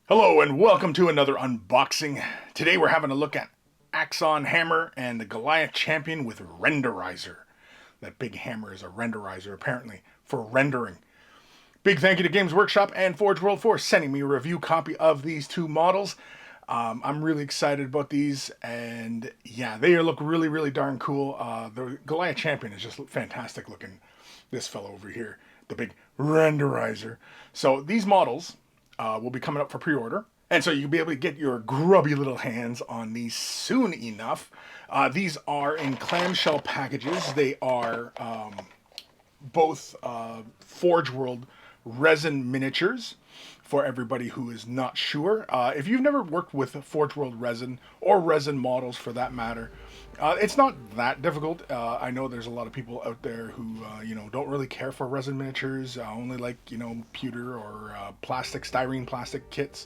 Hello and welcome to another unboxing. Today we're having a look at Axon Hammer and the Goliath Champion with Renderizer. That big hammer is a renderizer apparently for rendering. Big thank you to Games Workshop and Forge World for sending me a review copy of these two models. I'm really excited about these, and yeah, they look really darn cool. The Goliath Champion is just fantastic looking. This fellow over here, the big renderizer. So these models will be coming up for pre-order, and so you'll be able to get your grubby little hands on these soon enough. These are in clamshell packages. They are both Forge World resin miniatures for everybody who is not sure. If you've never worked with Forge World resin or resin models for that matter, it's not that difficult. I know there's a lot of people out there who don't really care for resin miniatures, only like pewter or styrene plastic kits.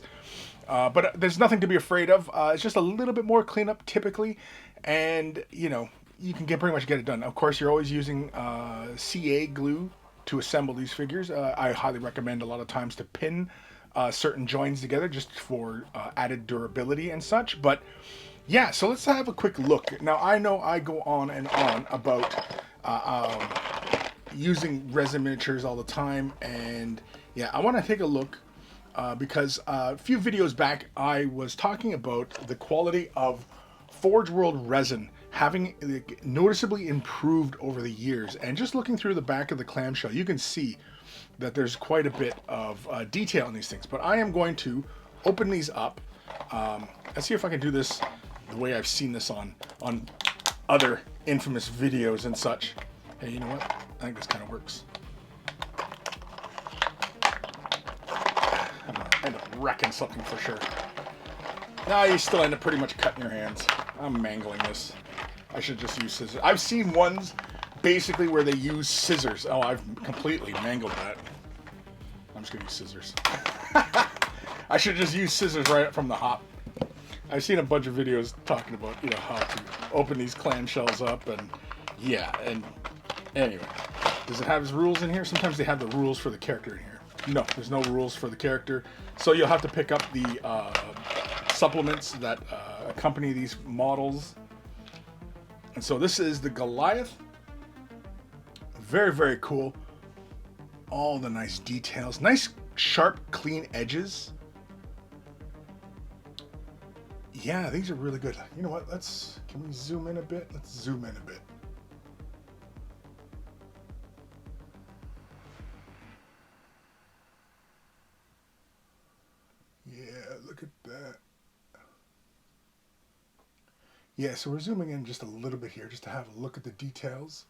But there's nothing to be afraid of. It's just a little bit more cleanup typically, and you can pretty much get it done. Of course, you're always using CA glue to assemble these figures. I highly recommend a lot of times to pin certain joins together just for added durability and such. But yeah, so let's have a quick look. Now, I know I go on and on about using resin miniatures all the time, and yeah, I want to take a look because a few videos back I was talking about the quality of Forge World resin having noticeably improved over the years. And just looking through the back of the clamshell, you can see that there's quite a bit of detail in these things. But I am going to open these up. Let's see if I can do this the way I've seen this on other infamous videos and such. Hey, you know what? I think this kind of works. I'm gonna end up wrecking something for sure. No, you still end up pretty much cutting your hands. I'm mangling this. I should just use scissors. I've seen ones basically where they use scissors. Oh, I've completely mangled that. I'm just gonna use scissors. I should just use scissors right from the hop. I've seen a bunch of videos talking about how to open these clamshells up, and yeah, and anyway, does it have its rules in here? Sometimes they have the rules for the character in here. No, there's no rules for the character, so you'll have to pick up the supplements that accompany these models. And so this is the Goliath. Very cool. All the nice details, nice sharp clean edges. Yeah, these are really good. You know what, can we zoom in a bit? Let's zoom in a bit. Yeah, look at that. Yeah, so we're zooming in just a little bit here just to have a look at the details.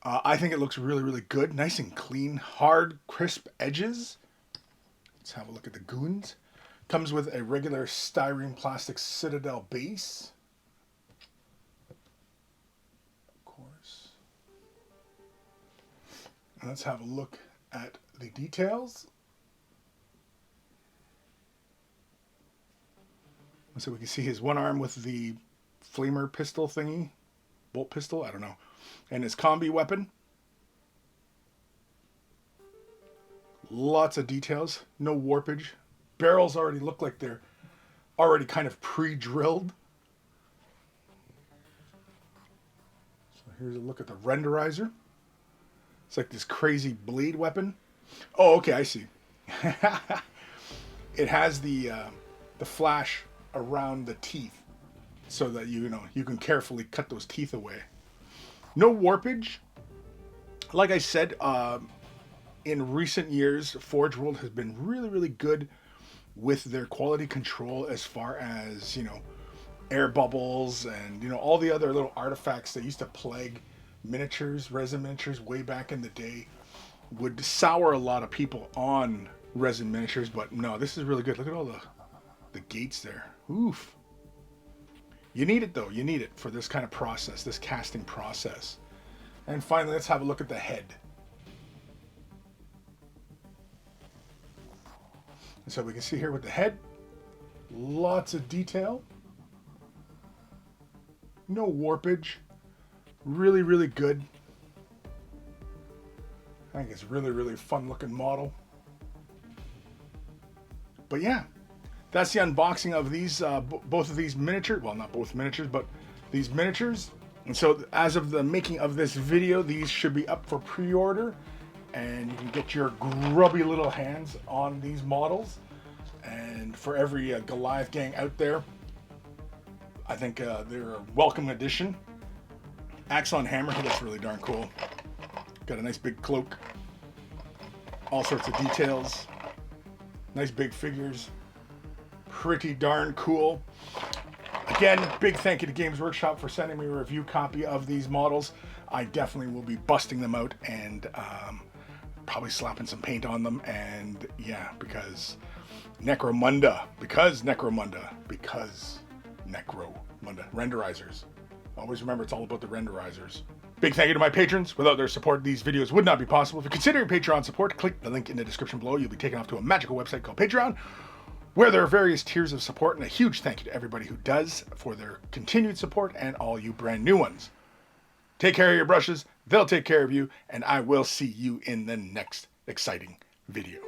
I think it looks really good. Nice and clean, hard, crisp edges. Let's have a look at the goons. Comes with a regular styrene plastic Citadel base. Of course. And let's have a look at the details. So we can see his one arm with the flamer pistol thingy, bolt pistol, I don't know, and his combi weapon. Lots of details, no warpage. Barrels already look like they're already kind of pre-drilled. So here's a look at the renderizer. It's like this crazy blade weapon. Oh, okay, I see. It has the flash around the teeth so that you can carefully cut those teeth away. No warpage. Like I said, in recent years, Forge World has been really good with their quality control as far as air bubbles and all the other little artifacts that used to plague miniatures, resin miniatures way back in the day. Would sour a lot of people on resin miniatures, but no, this is really good. Look at all the gates there. Oof. You need it though. You need it for this kind of process, this casting process. And finally, let's have a look at the head. And so we can see here with the head, lots of detail. No warpage. Really good. I think it's really fun looking model. But yeah, that's the unboxing of these, both of these miniatures. Well, not both miniatures, but these miniatures. And so as of the making of this video, these should be up for pre-order. And you can get your grubby little hands on these models. And for every Goliath gang out there, I think they're a welcome addition. Axon Hammer, he looks really darn cool. Got a nice big cloak. All sorts of details. Nice big figures. Pretty darn cool. Again, big thank you to Games Workshop for sending me a review copy of these models. I definitely will be busting them out and probably slapping some paint on them. And yeah, because Necromunda. Renderizers. Always remember, it's all about the renderizers. Big thank you to my patrons. Without their support, these videos would not be possible. If you're considering Patreon support, click the link in the description below. You'll be taken off to a magical website called Patreon, where there are various tiers of support, and a huge thank you to everybody who does for their continued support and all you brand new ones. Take care of your brushes, they'll take care of you, and I will see you in the next exciting video.